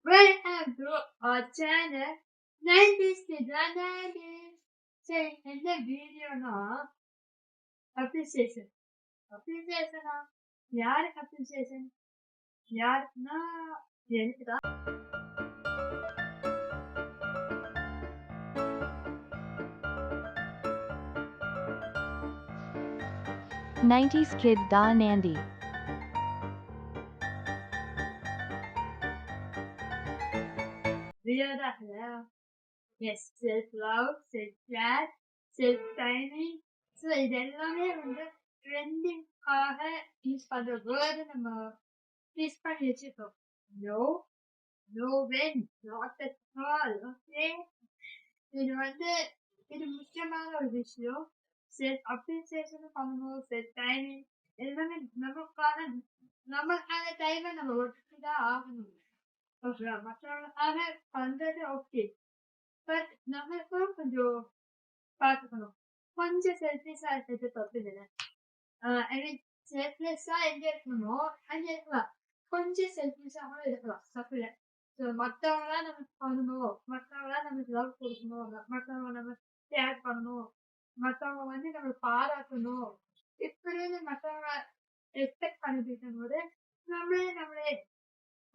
Welcome to our channel 90s Kids and 90s. சரி என்ன வீடியோனா appreciation அப்ரிசியேஷனா யாருக்கு அப்ரிசியேஷன் யாருக்குன்னா எனக்கு தான் 90s Kid Da Nandi. வீடியோதான் எஸ் self love self care self timing so இது எல்லாமே வந்து ட்ரெண்டிங்காக யூஸ் பண்ணுற வேர்டு நம்ம யூஸ் பண்ணி வச்சுருக்கோம் no no when not at all okay இது வந்து இது முக்கியமான ஒரு விஷயம் செல்ஃப் அப்ரிசியேஷனும் பண்ணணும் செல்ஃப் டைமிங் எல்லாமே நமக்கான டைமை நம்ம ஒதுக்கி தான் ஆகணும் ஓகேவா மற்றவங்களுக்காக பண்றது ஓகே பட் நம்மளுக்கும் கொஞ்சம் பார்த்துக்கணும் கொஞ்சம் செல்ஃபிஷா இருக்கிறது தப்பு இல்லை ஐ மீன் செல்ஃப்லெஸ்ஸா எங்க இருக்கணுமோ அங்க இருக்கலாம் கொஞ்சம் செல்ஃபிஷாகவும் இருக்கலாம் தப்பு இல்லை ஸோ மற்றவங்களாம் நமக்கு பண்ணணும் மற்றவங்களாம் நமக்கு லவ் கொடுக்கணும் மற்றவங்க நம்ம கேர் பண்ணணும் மற்றவங்க வந்து நம்ம பாராட்டணும் இப்படின்னு மற்றவங்க எக்ஸ்பெக்ட் பண்ணிட்டு இருக்கும் போது நம்மளே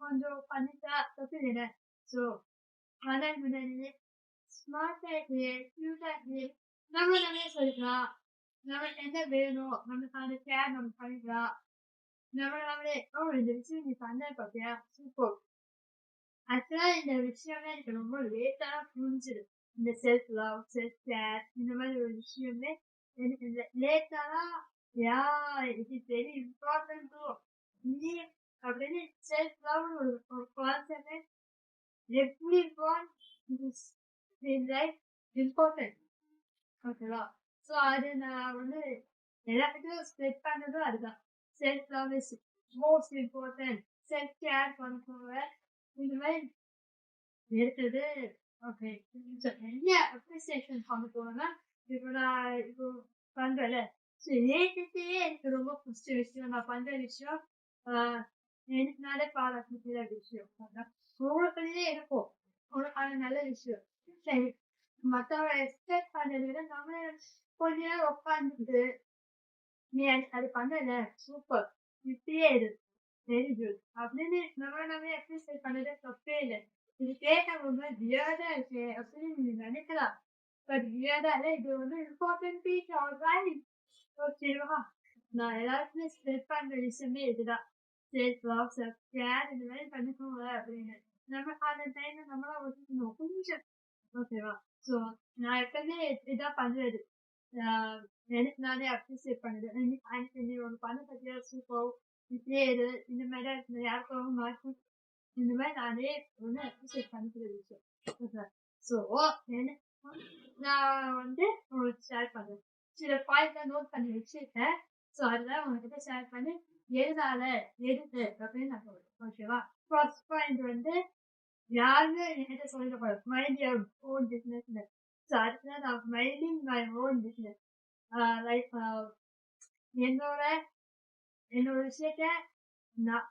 கொஞ்சம் பண்ணிட்டா தப்பு இல்லை ஸோ அதான் முன்னாடி ஸ்மார்ட்டா இருக்கு கியூட்டா இருக்கு நம்மளே சொல்லிக்கலாம் நம்மளுக்கு என்ன வேணும் நம்மளுக்கான கேர் நம்ம பண்ணிக்கலாம் நம்மளே இந்த விஷயம் நீ பண்ண பார்த்தியா சூப்பர் ஆக்சுவலா இந்த விஷயமே எனக்கு ரொம்ப லேட்டா புரிஞ்சுது இந்த செல்ஃப் லவ் செல்ஃப் கேர் இந்த மாதிரி ஒரு விஷயமே எனக்கு லேட்டா yeah it is very important நீ அப்படின்னு செல்ஃப் லவ் ஒரு கான்செப்ட் எப்படி லைஃப் இம்பார்ட்டன்ட் ஓகேவா ஸோ அது நான் வந்து எல்லாத்துக்கும் ஸ்ப்ரெட் பண்ணதும் அதுதான் self love is most important self care பண்ணுறவங்க இந்த மாதிரி இருக்குது ஓகே என்ன அப்ரிசியேஷன் பண்ண போனோம்னா இப்போ நான் இப்போ பண்றேன்ல ஸோ ஏற்கனவே எனக்கு ரொம்ப பிடிச்ச விஷயம் நான் பண்ற விஷயம் எனக்குனாலே பாராட்டுற விஷயம் உங்களுக்குள்ளே இருக்கும் உங்களுக்கான நல்ல விஷயம் சரி மற்றவங்க எக்ஸ்பெக்ட் பண்ணதை விட நம்ம கொஞ்ச நேரம் உட்காந்துட்டு நீ அது பண்ணல சூப்பர் இப்படியே இரு வெரி குட் அப்படின்னு நம்ம அப்ரிசியேட் பண்ணதே தப்பே இல்லை இது கேட்க ரொம்ப வியர்டா இருக்கு அப்படின்னு நீங்க நினைக்கலாம் பட் வியர்டா இல்லை இது வந்து இம்பார்ட்டன்ட் பீஸ் ஆல்ரைட் ஓகேவா நான் எல்லாருக்குமே ஸ்ப்ரெட் பண்ற விஷயமே இதுதான் செல்ஃப் லவ் செல்ஃப் கேர் இந்த மாதிரி பண்ணிக்கோங்க அப்படின்னு நமக்கான டைம் நம்மளா ஒதுக்கணும் கொஞ்சம் ஓகேவா ஸோ நான் எப்பவுமே இதான் பண்றது எனக்கு நானே அப்ரிசியேட் பண்ணுறது எனக்கு நீ ஒன்று பண்ண பற்றியா சூப்பர் இப்படியே இது இந்த மாதிரி யாருக்காகவும் மாற்றும் இந்த மாதிரி நானே ஒன்று அப்ரிசியேட் பண்ணிக்கிற விஷயம் ஓகே ஸோ நான் வந்து உங்களுக்கு ஷேர் பண்ணுறேன் சில பாயிண்ட்ல நோட் பண்ணி வச்சிருக்கேன் ஸோ அதெல்லாம் உங்ககிட்ட ஷேர் பண்ணி எதுனால எதுக்கு அப்படின்னு நான் சொல்றேன் ஓகேவா ஃபர்ஸ்ட் பாயிண்ட் வந்து யாருமே என்கிட்ட சொல்லக்கூடாது மைண்ட் யுவர் ஓன் பிஸ்னஸ்னு ஸோ அதுக்குதான் நான் minding my own business like என்னோட விஷயத்த நான்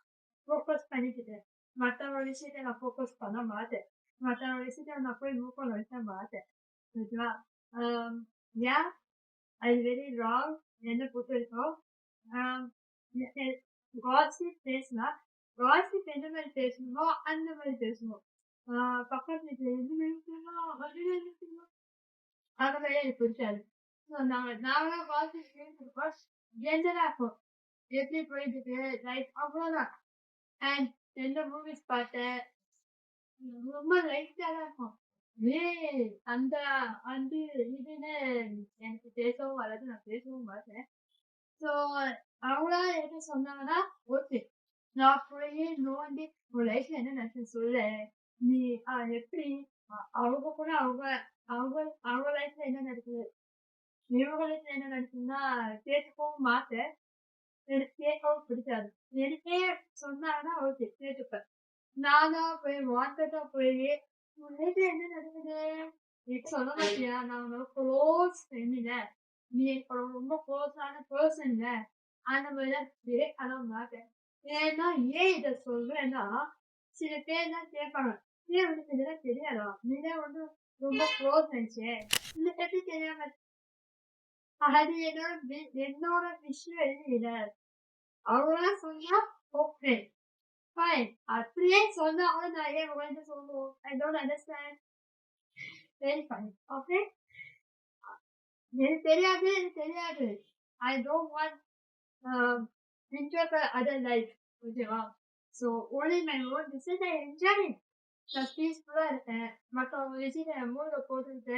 ஃபோக்கஸ் பண்ணிக்கிட்டேன் மற்றவங்க விஷயத்த நான் ஃபோக்கஸ் பண்ண மாட்டேன் மற்றவங்க விஷயத்த நான் போய் மூவ் பண்ண வைக்க மாட்டேன் ஓகேவா ஏன் அது வெரி ராங் என்ன பொறுத்த வரைக்கும் காசிப் பேசலாம் காசிப் எந்த மாதிரி பேசணுமோ அந்த மாதிரி பேசணும் பக்கத்து வீட்டுல எந்த மாதிரி பேசணும் அந்த மாதிரி எனக்கு பிடிச்சாது ஸோ நாங்க காசிப் பேசுறோம் ஜென்ரலா இருக்கும் எப்படி போயிட்டு லைக் அவ்வளோதான் அண்ட் எந்த மூவிஸ் பார்த்தேன் ரொம்ப லைட்டா தான் இருக்கும் அந்த அந்த இதுன்னு எனக்கு பேசவும் வராது நான் பேசவும் மாட்டேன் ஸோ அவங்களா என்ன சொன்னாங்கன்னா ஓகே நான் போய் நோண்டி உன் லைஃப்ல என்ன நடக்குது சொல்ல நீ எப்படி அவங்க கூட அவங்க அவங்க அவங்க லைஃப்ல என்ன நடக்குது இவங்க லைஃப்ல என்ன நடக்குதுன்னா கேட்டுக்கவும் மாட்டேன் எனக்கு கேட்கவும் பிடிக்காது எனக்கே சொன்னாங்கன்னா ஓகே கேட்டுப்பேன் நானா போய் வாண்டடா போய் உன் லைஃப்ல என்ன நடக்குது எனக்கு சொல்ல மாட்டியா நான் உன்னோட க்ளோஸ் ஃப்ரெண்ட் நீ என்னோட ரொம்ப க்ளோஸான பர்சன் அந்த மாதிரிலாம் கேட்கலாம் மாட்டேன் ஏன்னா ஏன் இதை சொல்றேன்னா சில பேர்லாம் கேட்பாங்க, "ஏன் உனக்கு இதெல்லாம் தெரியாதா? நீதான் வந்து ரொம்ப க்ளோஸ் ஆயிடுச்சே. உனக்கு எப்படி தெரியாம இருக்கு?" அது என்னோட விஷயம் இல்ல. அவங்களா சொன்னா ஓகே, ஃபைன். அப்படியே சொன்னா கூட நான் ஏன் உங்கள்ட்ட சொல்லணும்? I don't understand. Very fine. Okay. எனக்கு தெரியாது, எனக்கு தெரியாது. I don't want interfere other life. ஓகேவா? So only my own business I enjoy it. நான் பீஸ்ஃபுல்லா இருக்கேன். மத்தவங்க விஷயத்த என் மூளை போட்டுக்கிட்டு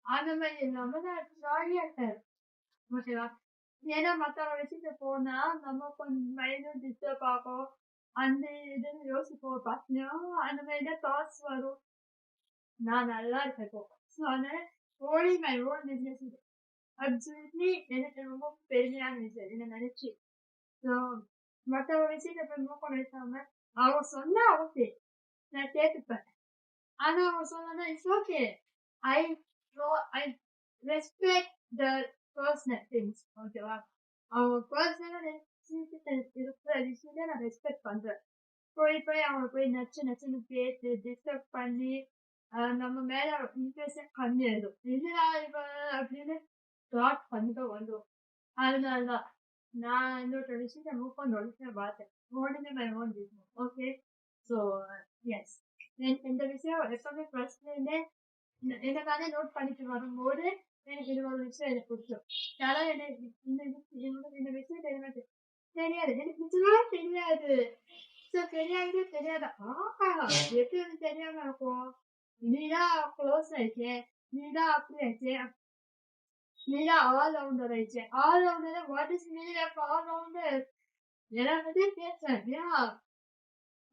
அந்த மாதிரி இல்லாம நான் ஜாலியா இருக்கேன். ஓகேவா? ஏன்னா மத்தவங்க விஷயத்த போனா நம்ம கொஞ்சம் மைண்டும் டிஸ்டர்ப் ஆகும். அந்த இதுன்னு யோசிப்போம். பார்த்தீங்கன்னா அந்த மாதிரி தான் தாட்ஸ் வரும். நான் நல்லா இருக்கேன் இப்போ. ஸோ அதனால only my own business இது. அப்சல்யூட்லி எனக்கு ரொம்ப பெருமையான விஷயம். என்ன நினைச்சு. ஸோ மத்தவங்க விஷயத்த போய் மூவ் பண்ண வைக்காம அவங்க சொன்னா ஓகே. நான் கேட்டுப்பேன். ஆனா அவங்க சொல்லனா it's okay. I I respect the personal things. ஓகேவா? அவங்க பர்சனலா இருக்கிற விஷயத்த நான் ரெஸ்பெக்ட் பண்றேன். போய் அவங்க போய் நச்சுன்னு பேசி டிஸ்டர்ப் பண்ணி நம்ம மேல இம்ப்ரெஷன் கம்மியாயிடும். என்னடா இவ அப்படின்னு தாட் கண்டிப்பா வந்துடும். அதனாலதான் நான் என்னோட விஷயத்த மூவ் பண்ண பார்த்தேன். ஓடுங்க my own business. Okay. So yes, இந்த விஷயம் எப்பவுமே ஃபர்ஸ்ட்லேருந்தே எனக்காக நோட் பண்ணிட்டு வரும்போது எனக்கு இது ஒரு விஷயம் எனக்கு பிடிக்கும். யாராவது என்ன இந்த விஷயம் தெரியாது, எனக்கு நிஜமா தெரியாது. ஸோ தெரியாதா எப்படி எனக்கு தெரியாம இருக்கும்? நீதான் க்ளோஸ் ஆயிடுச்சு, நீதான் அப்படி ஆயிடுச்சு, நீதான் ஆல் ரவுண்டர் ஆயிடுச்சு. All rounder what is meaning of all rounder? எல்லாத்தையும் பேசுறேன்.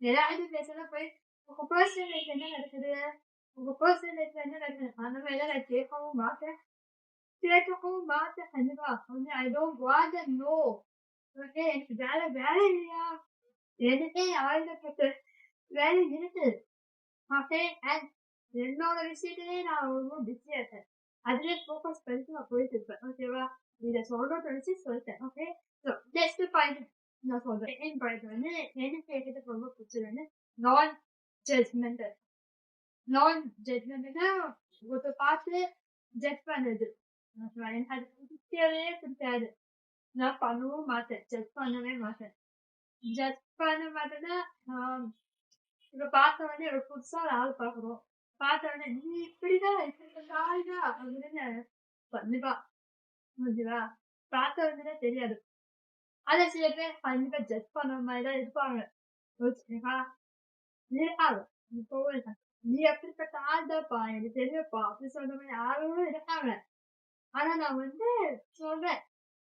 எல்லாத்தையும் பேசுறேன். போய் உங்க பர்சனல் லைஃப் என்ன நடக்குது, உங்க பர்சனல் லைஃப்ல என்ன நடக்குது அந்த மாதிரி எல்லாம் நான் கேட்கவும் மாட்டேன், கேட்கவும் மாட்டேன். கண்டிப்பா வந்து I don't want to know. Okay. எனக்கு வேலை இல்லையா? எனக்கே ஆயிரத்தெட்டு வேலை இருக்கு. ஓகே. அண்ட் என்னோட விஷயத்திலேயே நான் ரொம்ப பிஸியா இருக்கேன். அதுலேயே ஃபோக்கஸ் பண்ணிட்டு நான் போயிட்டு இருப்பேன். ஓகேவா? இதை சொல்லணும்னு நினைச்சு சொல்லிட்டேன். ஓகே. ஸோ நெக்ஸ்ட் பாயிண்ட் நான் சொல்றேன். செகண்ட் பாயிண்ட் வந்து எனக்கு என்கிட்ட ரொம்ப பிடிச்சது வந்து நான் ஜட்மெண்டல். நான் ஜட்மெண்ட்னா ஒருத்தர் பார்த்து ஜட்ஜ் பண்ணுறது. எனக்கு அது பிடிக்காது. நான் பண்ணவும் மாட்டேன். ஜட்ஜ் பண்ணவே மாட்டேன். ஜட்ஜ் பண்ண மாட்டேன்னா இப்ப பார்த்த உடனே ஒரு புதுசா ஒரு ஆள் பார்க்குறோம். பார்த்த உடனே நீ இப்படிதான் இப்படிப்பட்ட ஆள்தான் அப்படின்னு கண்டிப்பா ஓகேவா? பார்த்த உடனே தெரியாது. ஆனா சில பேர் கண்டிப்பா ஜட்ஜ் பண்ண மாதிரிதான் இருப்பாங்க. ஓகேவா? இருக்காங்க. இப்பவும் இருக்காங்க. நீ எப்படிப்பட்ட ஆள் தான்ப்பா, எனக்கு தெரியும்ப்பா அப்படி சொல்ற மாதிரி ஆளுங்களும் இருக்காங்க. ஆனா நான் வந்து சொல்றேன்,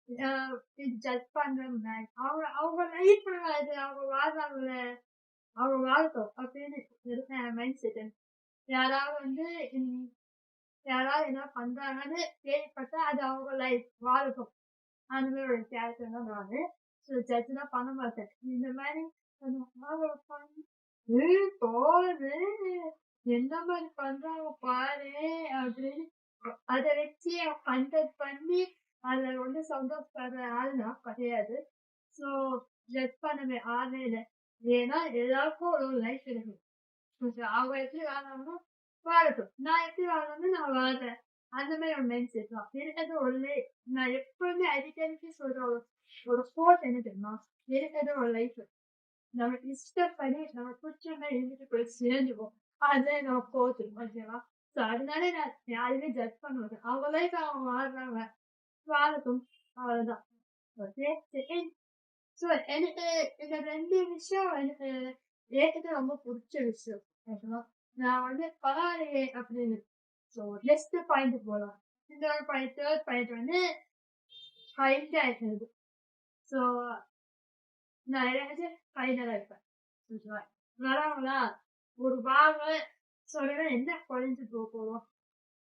இது ஜட்ஜ் பண்றவங்க அவங்க லைஃப் அது அவங்க வாழ்றாங்கல்ல, அவங்க வாழட்டும் அப்படின்னு இருக்கேன் மைண்ட் செட். யாராவது வந்து யாராவது என்ன பண்றாங்கன்னு கேள்விப்பட்டா அது அவங்க லைஃப் வாழட்டும். அந்த மாதிரி ஒரு கேரக்டர் தான் நானு. ஸோ ஜட்ஜ்லாம் பண்ண மாட்டேன். இந்த மாதிரி போது என்ன மாதிரி பண்றாங்க பாரு அப்படின்னு அதை வச்சு கண்டக்ட் பண்ணி அதை வந்து சந்தோஷப்படுற ஆள் நான் கிடையாது. ஸோ ஜட்ஜ் பண்ணவே ஆளே இல்லை. ஏன்னா எல்லாருக்கும் ஒரு லைஃப் இருக்கு. அவங்க எப்படி வாழணும்னு வாழட்டும். நான் எப்படி வாழணும்னு நான் வாழ்றேன். அந்த மாதிரி ஒரு மைண்ட் செட் தான் இருக்கிறது. ஒண்ணு நான் எப்பவுமே அடிக்கடிக்கு சொல்ற ஒரு கோட் என்ன தெரியுமா? இருக்கிறது ஒரு லைஃப். நமக்கு இஷ்டப்படி நம்ம பிடிச்ச மாதிரி இருந்துட்டு போய் சேர்ந்துவோம். அதுதான் நம்ம கோட். ஓகேவா? ஸோ அதனால நான் யாருமே ஜட்ஜ் பண்ண மாட்டேன். அவங்க லைஃப் அவங்க வாழ்றாங்க, வாழட்டும். அவ்வளவுதான். ஓகே. செகண்ட், ஸோ எனக்கு இந்த ரெண்டு விஷயம் எனக்கு ஏற்கனவே ரொம்ப பிடிச்ச விஷயம். ஓகேவா? நான் வந்து பரவாயில்லையே அப்படின்னு. ஸோ நெக்ஸ்ட் பாயிண்ட் போகலாம். இன்னொரு பாயிண்ட், தேர்ட் பாயிண்ட் வந்து கைண்டா இருக்கிறது. ஸோ நான் எல்லாத்தையும் கைண்டா தான் இருப்பேன். ஓகேவா? வரவங்களா ஒரு வாங்க சொல்ல என்ன குறைஞ்சு போகும்?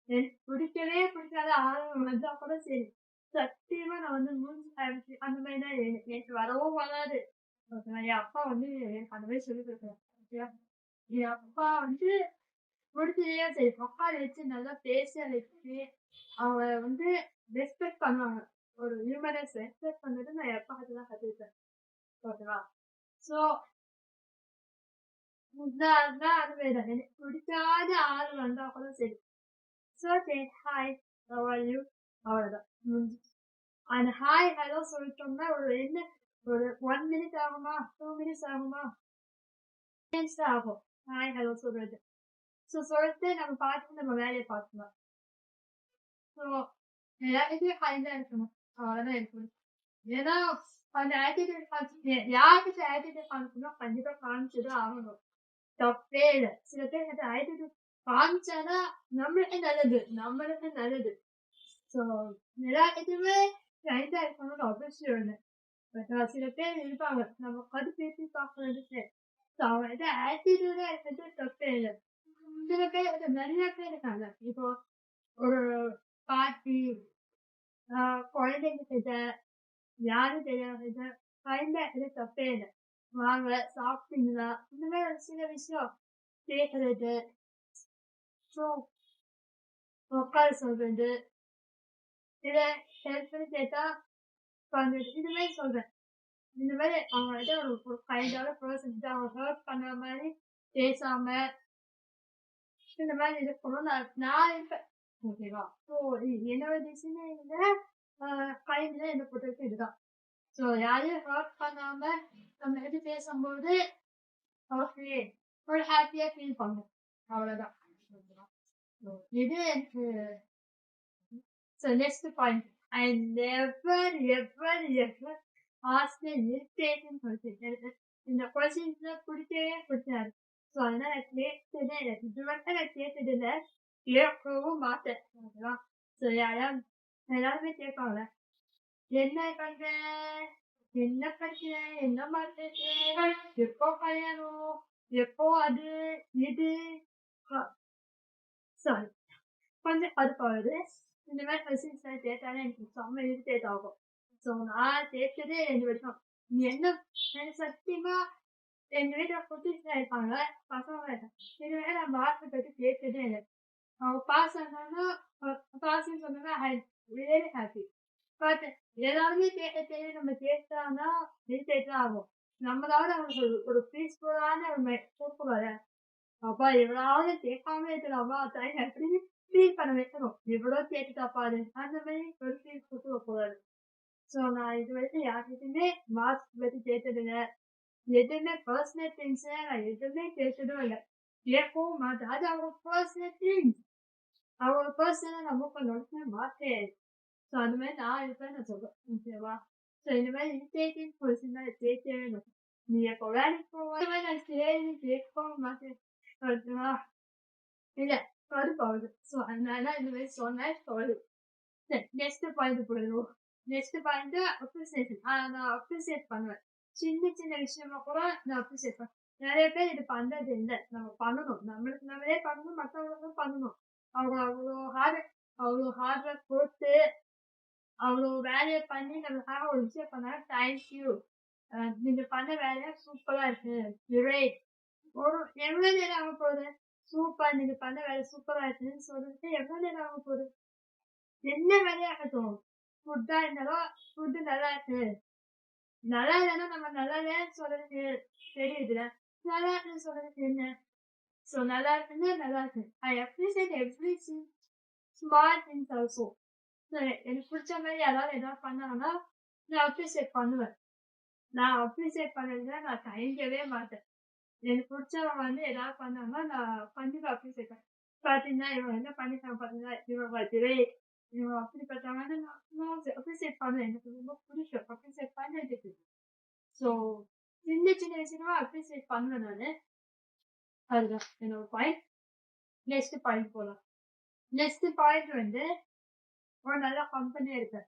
எனக்கு பிடிக்கவே பிடிக்காத ஆளுங்க வந்தா கூட சரி, சத்தியமா நான் வந்து மூஞ்சி காமிச்சு அந்த மாதிரி தான் எனக்கு வரவும் வராது. ஓகேவா? என் அப்பா வந்து எனக்கு அந்த மாதிரி சொல்லி கொடுக்குறாரு. ஓகேவா? என் அப்பா வந்து முடிச்சதையே சரி உட்கார வச்சு நல்லா பேச வச்சு அவங்க வந்து ரெஸ்பெக்ட் பண்ணுவாங்க. ஒரு ஹியூமனஸ் ரெஸ்பெக்ட் பண்றது நான் எப்ப தான் கத்துக்கிட்டேன். ஓகேவா? ஸோ நான் அது வேண்டாம். எனக்கு பிடிக்காத ஆள் வந்தா கூட சரி. So hi how are you அவ்வளோதான் முடிஞ்சிச்சு. அந்த ஹாய் ஹலோ சொல்லிட்டோம்னா ஒரு 1 மினிட் ஆகுமா 2 மினிட்ஸ் ஆகுமா மினிட்ஸ் தான் ஆகும் ஹாய் ஹலோ சொல்றது. ஸோ சொல்லிட்டு நம்ம பார்த்து நம்ம வேலையை பார்க்கலாம். ஸோ எல்லாத்துக்கும் ஹாய் தான் இருக்கணும். அவ்வளோதான் இருக்கணும். ஏன்னா அந்த ஆட்டிடியூட் காமிச்சு யார்கிட்ட ஆட்டிடியூட் காமிக்கணும் கண்டிப்பா காமிச்சுதான் ஆகணும். தப்பே இல்லை. சில பேர் அந்த ஆட்டிடியூட் காமிச்சாதான் நம்மளுக்கு நல்லது. ஸோ எல்லாத்துக்குமே ரைட்டா இருக்கணும்னு அவசியம் இல்லை. சில பேர் இருப்பாங்க நம்ம கடுப்பேற்றி பார்க்கறது சரி. ஸோ அவங்கள்ட்ட ஆட்டிடியூடா இருக்கிறது தப்பே இல்லை. சில பேர் நிறைய பேர் இருக்காங்க. இப்போ ஒரு பாட்டி குழந்தைங்க கிட்ட யாரும் தெரியாத கைண்டா இருக்கிறது தப்பே இல்லை. வாங்க சாப்பிட்டீங்களா இந்த மாதிரி ஒரு சில விஷயம் கேட்கறது. ஸோ உட்கார சொல்றது இத ஹெல்ப்னு கேட்டா பண்றது. இது மாதிரி சொல்றேன். இந்த மாதிரி அவங்கள்ட்ட ஒரு கைண்டான பர்சன் அவங்க ஹர்ட் பண்ற மாதிரி பேசாம இந்த மாதிரி இருக்கணும் நான் இருப்பேன். ஓகேவா? ஸோ என்னோட டிசிஷன்ல கைண்ட்ல என்ன பொறுத்தவரைக்கும் இதுதான். ஸோ யாரையும் ஹர்ட் பண்ணாம நம்ம எடுத்து பேசும்போது ஓகே ஒரு ஹாப்பியா ஃபீல் பண்ணும். அவ்வளவுதான். இது எனக்கு So next point. I never ask an irritating question. இந்த கொஸ்டின்ஸ்ல பிடிக்கவே பிடிக்காது. ஸோ அதனால கேட்டதே இல்லை. இது மட்டும் நான் கேட்டதில்லை. கேட்கவும் மாட்டேன். ஓகேவா? ஸோ எல்லாருமே கேட்பாங்க. என்ன பண்ற? என்ன படிக்கிற? என்ன மாத்திர? எப்போ கல்யாணம்? எப்போ அது இது? சாரி கொஞ்சம் கடுப்பாகுது. இந்த மாதிரி கொஸ்டின்ஸ் கேட்டாலே எனக்கு செம்ம இரிட்டேட் ஆகும். ஸோ நான் கேட்டதே 2 வருஷம். நீ என்ன எனக்கு சத்தியமா எங்க வீட்டுல குட்டிஸ்ல இருப்பாங்க பசங்க இருக்காங்க. இதுவே நான் மார்க் பற்றி கேட்டதே இல்லை. அவங்க பாஸ் ஆனாலும் பாஸ்ன்னு சொன்னா ஐ ரியலி ஹாப்பி. பட் எல்லாருமே கேட்டதே நம்ம கேட்டானா இரிட்டேட் தான் ஆகும். நம்மளால அவங்களுக்கு ஒரு பீஸ்ஃபுல்லான ஒரு கொடுக்கூடாது. அப்பா எவ்வளவு கேட்காம இருக்கலாமா அப்படின்னு எப்படி ஃபீல் பண்ண வைக்கணும். எவ்வளோ கேட்டுட்டா பாரு அந்த மாதிரி ஒரு ஃபீல் கொடுக்க கூடாது. ஸோ நான் இது வரைக்கும் யார்கிட்டயுமே மார்க்ஸ் பற்றி கேட்டதில்லை. எதுவுமே பர்சனல் திங்ஸ் நான் எதுவுமே கேட்டதும் இல்லை. கேட்கவும் மாட்டேன். அது அவங்க பர்சனல் திங்ஸ். அவங்க பர்சனலா நம்ம பண்ண மாட்டேன். ஸோ அந்த மாதிரி நான் இருப்பேன் நான் சொல்றேன். ஓகேவா? ஸோ இந்த மாதிரி இரிட்டேட்டிங் கொஸ்டின் தான் கேட்கவே மாட்டேன். நீ எப்போ வேலைக்கு போவாங்க நான் சரி கேட்கவும் மாட்டேன். ஓகேவா? இல்ல கடுப்பாகுது. ஸோ அதனால இந்த மாதிரி சொன்னேன் சொல்லுது. சரி நெக்ஸ்ட் பாயிண்ட் போயிடுவோம். Next point appreciation. நான் அப்ரிசியேட் பண்ணுவேன். சின்ன சின்ன விஷயமா கூட நான் அப்ரிசியேட் பண்ணுவேன். நிறைய பேர் இது பண்றது இல்லை. நம்ம பண்ணணும். நம்மளுக்கு நம்மளே பண்ணணும். மற்றவங்களுக்கும் பண்ணணும். அவங்க அவ்வளோ ஹார்ட் ஒர்க் போட்டு அவ்வளோ வேலையை பண்ணி நம்மளுக்காக ஒரு விஷயம் பண்ணாங்க. தேங்க்யூ. நீங்க பண்ண வேலையா சூப்பரா இருக்கு. கிரேட். ஒரு எவ்வளவு நேரம் ஆக போகுது? சூப்பர் நீங்க பண்ண வேலை சூப்பரா இருக்குன்னு சொல்லிட்டு எவ்வளவு நேரம் ஆக போகுது? என்ன வேலையாகட்டும். ஃபுட்டா இருந்தாலும் ஃபுட்டு நல்லா இருக்கு. நல்லா இல்லைன்னா நம்ம நல்லா இல்லைன்னு சொல்றது தெரியுதுல. நல்லா இருக்குன்னு சொல்றது என்ன? ஸோ நல்லா இருக்குன்னா நல்லா இருக்கு. ஐ appreciate every small things also. எனக்கு பிடிச்ச மாதிரி யாராவது ஏதாவது பண்ணாங்கன்னா நான் அப்ரிசியேட் பண்ணுவேன். நான் அப்ரிசியேட் பண்ணதுன்னா நான் தயங்கவே மாட்டேன். எனக்கு பிடிச்சவங்க வந்து ஏதாவது பண்ணாங்கன்னா நான் கண்டிப்பா அப்ரிசியேட் பண்ணேன். பார்த்தீங்கன்னா இவங்க என்ன பண்ணிட்டாங்க பார்த்தீங்கன்னா இவங்க கிரேட். இவங்க அப்படிப்பட்டவங்க நான் அப்ரிசியேட் பண்ணுவேன். எனக்கு ரொம்ப பிடிக்கும் அப்ரிசியேட் பண்ணதுக்கு. ஸோ சின்ன சின்ன விஷயமா அப்ரிசியேட் பண்ணுவேன் நான். அதுதான் என்னோட பாயிண்ட். நெக்ஸ்ட் பாயிண்ட் போகலாம். நெக்ஸ்ட் பாயிண்ட் வந்து ஒரு நல்ல கம்பெனி இருக்கு.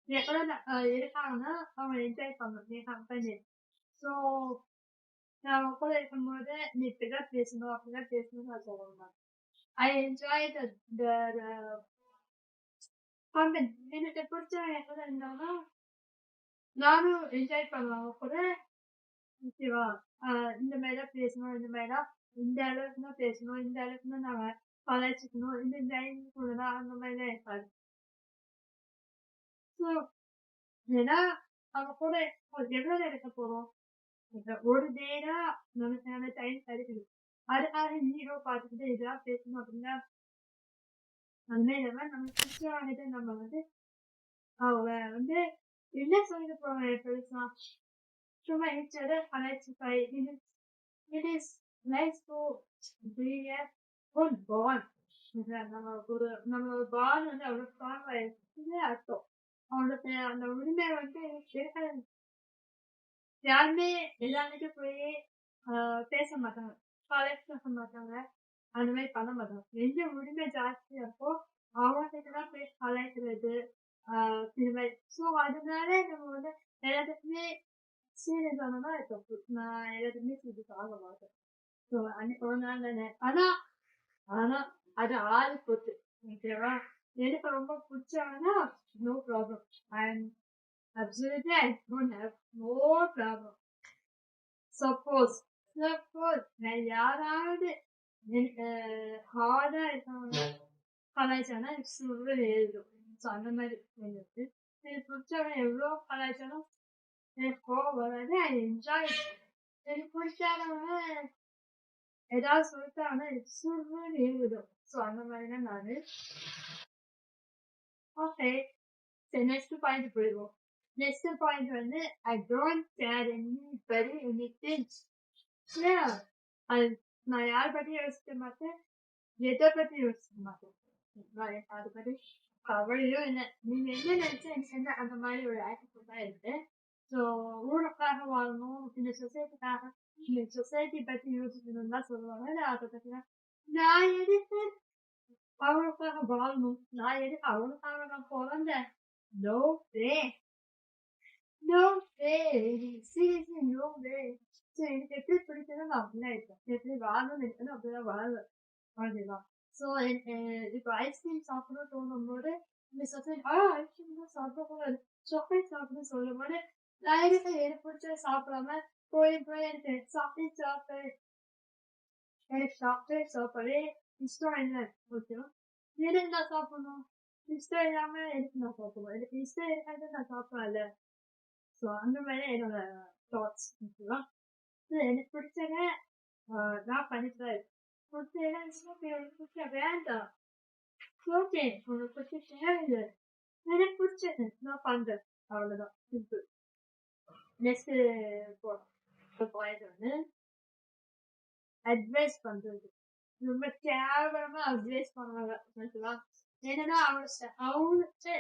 எப்பெல்லாம் இருக்காங்கன்னா அவங்க என்ஜாய் பண்ணணும் என் கம்பெனி. ஸோ நான் அவங்க கூட இருக்கும்போது நீ இப்படிதான் பேசணும் அப்படிதான் பேசணும்னு நான் சொல்லுவேன். I enjoy company. எனக்கு பிடிச்சவங்க எப்போ இருந்தாங்கன்னா நானும் என்ஜாய் பண்ணுவேன் அவங்க கூட. ஓகேவா? இந்த மாதிரிதான் பேசணும். இந்த மாதிரிதான் இந்த அளவுக்கு தான் பேசணும். இந்த அளவுக்கு தான் நாங்க கலாய்ச்சிக்கணும். இந்த டைம் சொல்லலாம் அந்த மாதிரிலாம் இருக்காது. ஸோ ஏன்னா அவங்க கூட எவ்வளவு நேரம் இருக்க போறோம்? ஒரு டே தான் நமக்கான டைம் கிடைக்குது. அதுக்காக ஹீரோ பார்த்துக்கிட்டு இதெல்லாம் பேசணும் அப்படின்னா அதுமே இல்லாம நமக்கு பிடிச்சவங்கிட்ட நம்ம வந்து அவங்க வந்து என்ன சொல்லிட்டு போவாங்க பெருசா சும்மா each கலாய்ச்சிப்பாய் it is nice to be a good bond நம்ம பாண்ட் வந்து அவ்வளவு ஸ்ட்ராங் ஆயிடுச்சு அர்த்தம் அவனுக்கு அந்த உரிமை வந்து இருக்காது யாருமே எல்லாருக்கிட்ட போய் பேச மாட்டாங்க காலேஜ் பேச மாட்டாங்க அந்த மாதிரி பண்ண மாட்டாங்க எந்த உரிமை ஜாஸ்தியா இருக்கோ அவங்க கிட்ட தான் போய் கலாய்க்கிறது இது மாதிரி ஸோ அதனால நம்ம வந்து எல்லாத்துக்குமே சீரியஸ் ஆனதா தப்பு நான் எல்லாத்துக்குமே சீரியஸ் ஆக மாட்டேன் ஸோ அன்னைக்கு ஒரு நாள் தானே ஆனா அது ஆள் பொறுத்து ஓகேவா எனக்கு ரொம்ப பிடிச்சாங்கன்னா no problem absolutely I don't have no problem suppose நான் யாராவது எனக்கு ஹார்டா இருக்கவங்க கலாய்ச்சானா எனக்கு சுருள் எழுதும் ஸோ அந்த மாதிரி எனக்கு பிடிச்சவங்க எவ்வளோ கலாய்ச்சாலும் எனக்கு கோவம் வராது ஐ என்ஜாய் எனக்கு பிடிச்சாதவங்க ஏதாவது சொல்லிட்டாங்கன்னா எனக்கு சுருள் எழுதும் ஸோ அந்த மாதிரி தான் நான் ஓகே சரி நெக்ஸ்ட் பாயிண்ட் போயிடுவோம் நெக்ஸ்ட் பாயிண்ட் வந்து I don't care anybody anything அது நான் யார் பத்தி யோசிக்க மாட்டேன் எதை பத்தி யோசிக்க மாட்டேன் அதை பத்தி கவலையும் இல்லை நீங்க என்ன நினைச்சா எனக்கு என்ன அந்த மாதிரி ஒரு ஆட்டிடியூட் தான் இருக்கு ஸோ ஊருக்காக வாழணும் இந்த சொசைட்டிக்காக இந்த சொசைட்டி பத்தி யோசிக்கணும்னு தான் சொல்லுவாங்க நான் அதை பத்தி நான் எதுக்கு அவனுக்காக வாழணும் நான் எதுக்கு அவனுக்காக நான் பிறந்தேன் no way no way seriously no way so எனக்கு எப்படி பிடிச்சதோ நான் அப்படிதான் இருப்பேன் எப்படி வாழணும்னு இருக்கணும் அப்படிதான் வாழ்வேன் அவ்வளோதான் ஸோ இப்போ ஐஸ்கிரீம் சாப்பிடணும் தோணும் போது இந்த சொசைட்டி ஐஸ்கிரீம் தான் சாப்பிடக்கூடாது சாக்லேட் சாப்பிடணும்னு சொல்லும் போது நான் எதுக்கு எனக்கு பிடிச்சத சாப்பிடாம போய் எனக்கு சாக்லேட் சாப்பிடவே இஷ்டம் இல்லை ஓகேவா எதுக்கு நான் சாப்பிடணும் இஷ்டம் இல்லாம எதுக்கு நான் சாப்பிடுவேன் எனக்கு இஷ்டம் இருக்காது நான் சாப்பிடல ஸோ அந்த மாதிரி என்னோட தாட்ஸ் ஓகேவா எனக்கு பிடிச்சத நான் பண்ணிட்டு பிடிச்ச வேண்டாம் ஓகே உனக்கு பிடிச்ச தேவையில்லை எனக்கு பிடிச்சது நான் பண்றேன் அவ்வளவுதான் சிம்பிள் நெக்ஸ்ட் பாயிண்ட் வந்து அட்வைஸ் பண்றது ரொம்ப கேவலமா அட்வைஸ் பண்ணுவாங்க ஓகேவா என்னன்னா அவங்களுக்கு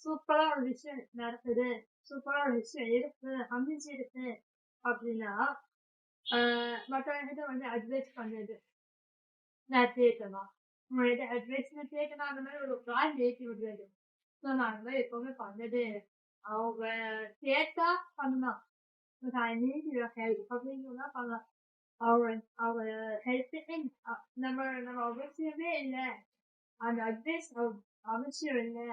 சூப்பரா ஒரு விஷயம் நடக்குது சூப்பரா ஒரு விஷயம் இருக்கு அமைஞ்சிருக்கு அப்படின்னா மற்றவங்கிட்ட வந்து அட்வைஸ் பண்றது நான் கேட்கலாம் உங்கள்கிட்ட அட்வைஸ் நான் கேட்கலாம் அந்த மாதிரி ஒரு பிளான் ஏற்றி விடுறது ஸோ நான் அந்த மாதிரி எப்பவுமே பண்ணது அவங்க கேட்டா பண்ணலாம் ஐ நீட் யுவர் ஹெல்ப் அப்படிங்கிறதா பண்ணலாம் அவங்க ஹெல்ப் நம்ம அவசியமே இல்லை அந்த அட்வைஸ் அவசியம் இல்லை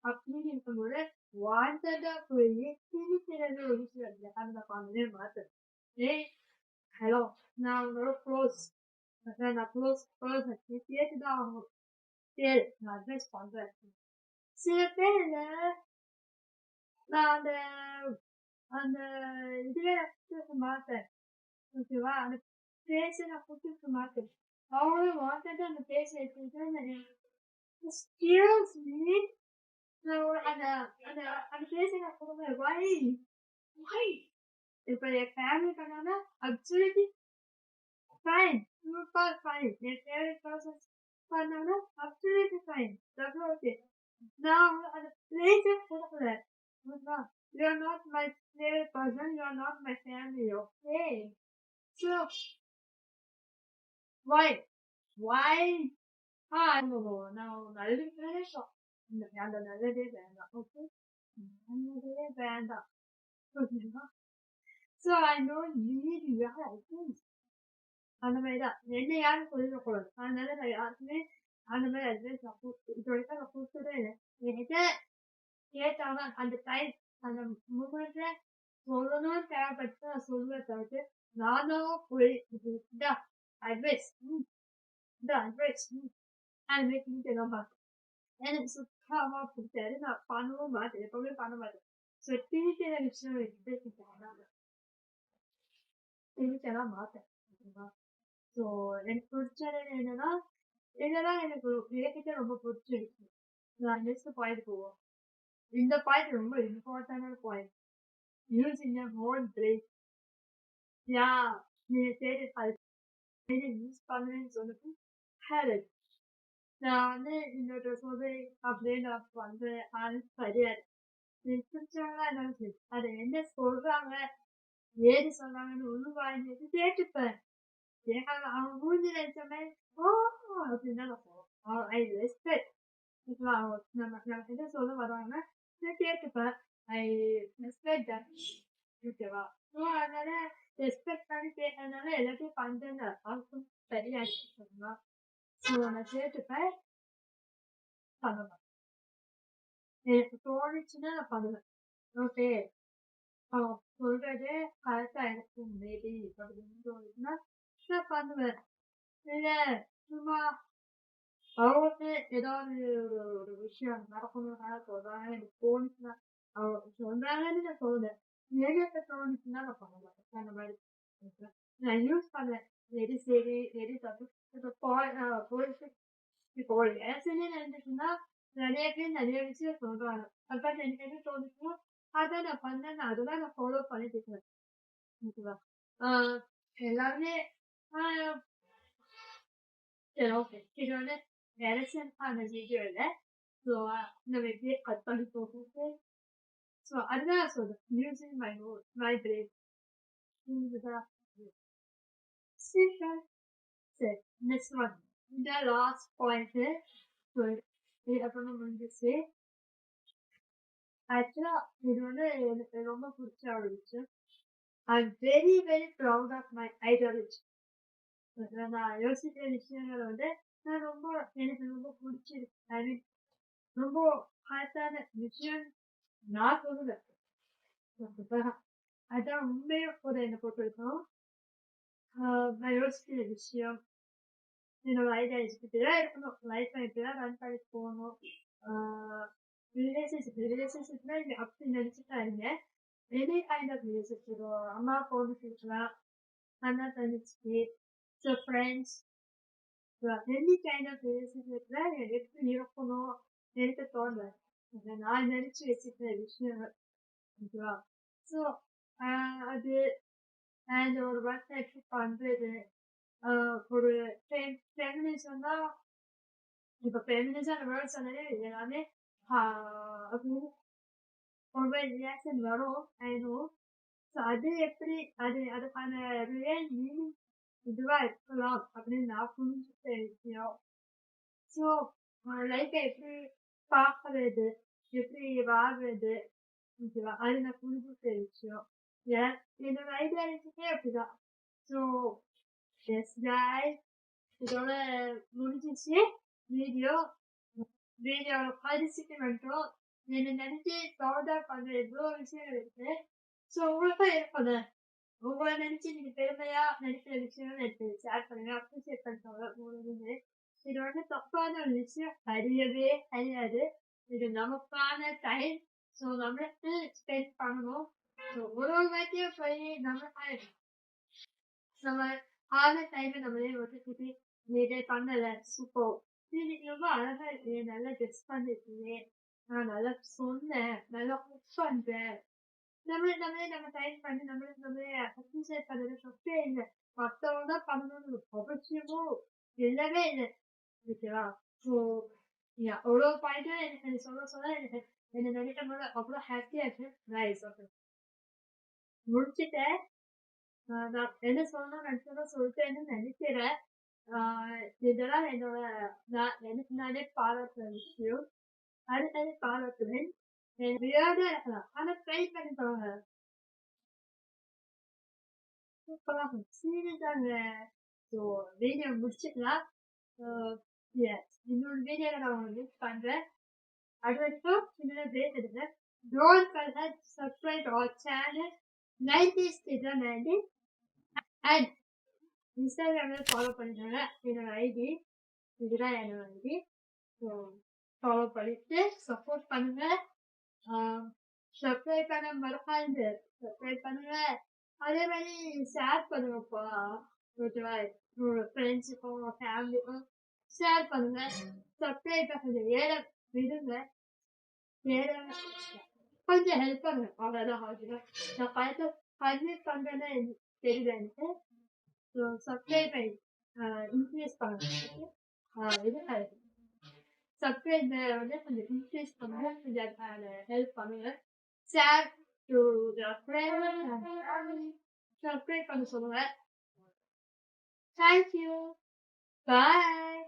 அப்படின்னு இருக்கும்போது வாண்டடா போய் திணிக்கிறது ஒரு விஷயம் இல்லை அதை நான் பண்ணவே மாட்டேன் ஹலோ நான் உங்களோட க்ளோஸ் நான் க்ளோஸ் பர்சன் கேட்டுதான் ஆகணும் சரி நான் அட்வைஸ் பண்றேன் சில பேர் நான் அந்த அந்த இதுல கொடுத்துருக்க மாட்டேன் ஓகேவா அந்த பேச நான் கொடுத்துருக்க மாட்டேன் அவங்களும் வாண்டடா அந்த பேச எடுத்துக்கிட்டு ஸ்கில்ஸ் அந்த அந்த அந்த பேச நான் கொடுங்க வை இப்ப என் ஃபேமிலி பண்ணாங்கன்னா absolutely fine, super fine. Your favorite person பண்ணாங்கன்னா absolutely fine. That's okay. நான் அந்த place கொடுக்கல you are not my favorite person, you are not my family, okay? So why நான் நல்லதே அந்த நல்லதே வேண்டாம் ஓகே நல்லதே வேண்டாம் ஓகேவா so I don't need your advice அந்த மாதிரிதான் என்ன யாரும் சொல்லிடக்கூடாது அதனால நான் யாருக்குமே அந்த மாதிரி அட்வைஸ் நான் இது வரைக்கும் நான் கொடுத்ததே இல்லை என்கிட்ட கேட்டாங்கன்னா அந்த டைம் அந்த மூமெண்ட்ல சொல்லணும்னு தேவைப்பட்டு நான் சொல்லுவேன் தவிர்த்து நானும் போய் இந்த அட்வைஸ் இந்த அட்வைஸ் அந்த மாதிரி திங்கெல்லாம் பார்த்தேன் எனக்கு சுத்தமா பிடிச்சாரு நான் பண்ணவும் மாட்டேன் எப்பவுமே பண்ண மாட்டேன் ஸோ திணிக்கிற விஷயம் திணிக்கலாம் மாட்டேன் ஓகேவா ஸோ எனக்கு பிடிச்சது என்னன்னா, இதெல்லாம் எனக்கு என்கிட்ட ரொம்ப பிடிச்சிருக்கு. நெக்ஸ்ட் பாயிண்ட் போவோம். இந்த பாயிண்ட் ரொம்ப இம்பார்ட்டன்டான point. Using your own brain. நீங்க தேடி யூஸ் பண்ணுறேன்னு சொல்லிட்டு ஹேரட். நான் வந்து இன்னொரு சொல்றேன் அப்படின்னு நான் பண்றேன். அது கிடையாது. எனக்கு பிடிச்சவங்களா இருந்தாலும் சரி, அதை என்ன சொல்றாங்க, ஏது சொல்றாங்கன்னு உள்வாங்கிட்டு கேட்டுப்பேன். கேட்காம அவங்க மூஞ்சில அடிச்ச மாதிரி அப்படின்னு தான் நான் சொல்லுவேன். I respect. நம்ம கிட்ட சொல்ல வர்றாங்க, நான் கேட்டுப்பேன். I respect that. ஓகேவா? ஸோ அதனால ரெஸ்பெக்ட் பண்ணி கேட்கறதுனால எல்லாத்தையும் பண்றேன்னு அர்த்தம் சரியாச்சு சொல்லலாம். ஸோ நான் கேட்டுப்பேன், பண்ணுவேன். எனக்கு தோணுச்சுன்னா நான் பண்ணுவேன். ஓகே, அவன் சொல்றது கரெக்டா இருக்கும் மேபி அப்படின்னு தோணுச்சுன்னா நான் பண்ணுவேன். இல்ல சும்மா அவங்க ஏதாவது ஒரு விஷயம் நடக்கணும்னால சொல்றாங்க, எனக்கு தோணுச்சுன்னா அவங்க சொல்றாங்கன்னு நான் சொல்லுவேன். எனக்கு தோணுச்சுன்னா நான் பண்ண மாட்டேன். அந்த மாதிரி இருக்கேன். நான் யூஸ் பண்ணுவேன். எது சரி எது தப்பு. இப்போ போயிட்டு இப்போ ஒரு ஆக்சிடென்ட் நடந்துச்சுன்னா நிறைய பேர் நிறைய விஷயம் சொல்றாங்க. அதான் எனக்கு என்ன தோணுச்சுன்னா அதான் நான் பண்ணேன், அதுதான் நான் ஃபாலோ பண்ணிட்டு இருக்கேன். ஓகேவா? ஆஹ் எல்லாருமே ஆஹ் சரி, ஓகே. இது வந்து எலெக்ஷனுக்கான வீடியோ இல்ல. ஸோ நம்ம இப்படியே கட் பண்ணி போகுது. ஸோ அதுதான் நான் சொல்றேன். Using my brain. புரியுதா? சரி, சரி. Next one. இந்த லாஸ்ட் பாயிண்ட். இது அப்புறம் முடிஞ்சிச்சு. ஆக்சுவலா இது வந்து எனக்கு ரொம்ப பிடிச்ச ஒரு விஷயம். I am very very proud of my ideology. நான் யோசிக்கிற விஷயங்கள் வந்து எனக்கு ரொம்ப பிடிச்சிருக்கு. ஐ மீன் ரொம்ப கரெக்டான விஷயம் நான் சொல்லுவேன். அதான் உண்மையும் கூட என்னை பொறுத்தவரைக்கும் நான் யோசிக்கிற விஷயம் என்னோட ஐடியாலஜி இப்படிதான் இருக்கணும், லைஃப் இப்படிதான் ரன் பண்ணிட்டு போகணும். ரிலேஷன்ஷிப்னா நீங்க அப்படி நினைச்சுட்டாருங்க. எனி கைண்ட் ஆஃப் ரிலேஷன்ஷிப், அம்மா பொண்ணு இருக்கலாம், அண்ணா தங்கச்சி, ஃப்ரெண்ட்ஸ், எனி கைண்ட் ஆஃப் ரிலேஷன்ஷிப்ல எப்படி இருக்கணும் எனக்கு தோணல. நான் நினைச்சு வச்சுக்கிற விஷயங்கள். ஓகேவா? ஸோ அது அண்ட் ஒரு ஒர்க் எப்படி பண்றது, ஒரு ஃபெமினிசம் தான். இப்போ ஃபெமினிசம் வேர்ட் சொன்னாலே எல்லாமே அப்படின்னு ரொம்ப ரியாக்ஷன் வரும். ஆயிடும். ஸோ அது எப்படி அதுக்கான ரியல் மீனிங் இதுவா இருக்கலாம் அப்படின்னு நான் புரிஞ்சுக்கிற விஷயம். ஸோ லைஃப்பை எப்படி பார்க்கறது, எப்படி வாழ்றது, ஓகேவா? அது நான் புரிஞ்சுக்கிற விஷயம். என்னோட ஐடியாலஜிக்கே அப்படிதான். ஸோ எஸ் காய்ஸ், இதோட முடிஞ்சிச்சு வீடியோ. வீடியோவை படிச்சுட்டு வந்துட்டோம். என்னை நினைச்சு சவுண்டா பண்ற எவ்வளோ விஷயங்கள் இருக்கு. ஸோ உங்களுக்கும் இருக்கல, உங்களை நினைச்சு நீங்க பெருமையா நினைக்கிற விஷயங்கள் எனக்கு ஷேர் பண்ணுங்க, அப்ரிசியேட் பண்ணுவாங்க உங்களுக்கு. இது வந்து தப்பான ஒரு விஷயம் கிடையவே கிடையாது. இது நமக்கான டைம். ஸோ நம்மளுக்கு ஸ்பெண்ட் பண்ணணும். ஸோ ஒரு வாட்டியும் போய் நம்ம ஆன டைமை நம்மளே ஒதுக்கிட்டு இதை பண்ணல சூப்பர், இன்னைக்கு ரொம்ப அழகா இருக்கு, நல்லா ட்ரெஸ் பண்ணிருக்கீங்க, நான் நல்லா சொன்னேன், நல்லா குக் பண்றேன், நம்ம டைம் பண்ணி நம்மளே அப்ரிசியேட் பண்றது தப்பே இல்லை. மற்றவங்க தான் பண்ணணும்னு அவசியமும் இல்லவே இல்லை. ஓகேவா? ஸோ அவ்வளோ பாயிண்டா எனக்கு சொல்ல எனக்கு என்ன நினைக்கும் போது அவ்வளோ ஹாப்பியா இருக்கு. நைஸ். ஓகே, முடிச்சுட்டேன். நான் என்ன சொல்லணும்னு நினைச்சதோ சொல்லிட்டேன்னு நினைக்கிறேன். இதெல்லாம் என்னோட எனக்கு நானே பாராட்டுற விஷயம். அடுத்தது பாராட்டுவேன். எனக்கு விளையாட இருக்கலாம், ஆனா ட்ரை பண்ணி பாருங்க, சூப்பரா சீரியஸாங்க. ஸோ வீடியோ முடிச்சுக்கலாம். இன்னொரு வீடியோல நான் உங்களுக்கு மீட் பண்றேன். அது வரைக்கும் இன்னொரு பேர் எடுங்க. Don't forget to subscribe our channel 90s Kid Nandi and இன்ஸ்டாகிராம்ல ஃபாலோ பண்ணிக்கோங்க. என்னோட ஐடி இதுதான், என்னோட ஐடி. ஸோ ஃபாலோ பண்ணிட்டு சப்போர்ட் பண்ணுங்க. சப்ஸ்கிரைப் பண்ண மறக்காது சப்ஸ்கிரைப் பண்ணுங்க. அதே மாதிரி ஷேர் பண்ணுங்கப்பா. ஓகேவா? உங்களோட ஃப்ரெண்ட்ஸுக்கும், உங்க ஃபேமிலிக்கும் ஷேர் பண்ணுங்க. சப்ஸ்கிரைப் கொஞ்சம் ஏற விடுங்க. ஏற கொஞ்சம் ஹெல்ப் பண்ணுங்க. அவ்வளோதான் ஓகேவா? நான் கன்வின்ஸ் பண்றேன்னா எனக்கு தெரியல எனக்கு. ஸோ சப்ஸ்கிரைப் இன்க்ரீஸ் பண்ணுங்க. இது சப்ஸ்கிரைப் வந்து கொஞ்சம் இன்க்ரீஸ் பண்ணுங்க. கொஞ்சம் ஹெல்ப் பண்ணுங்க. Share to your friends. Subscribe பண்ண சொல்லுங்க. Thank you. Bye.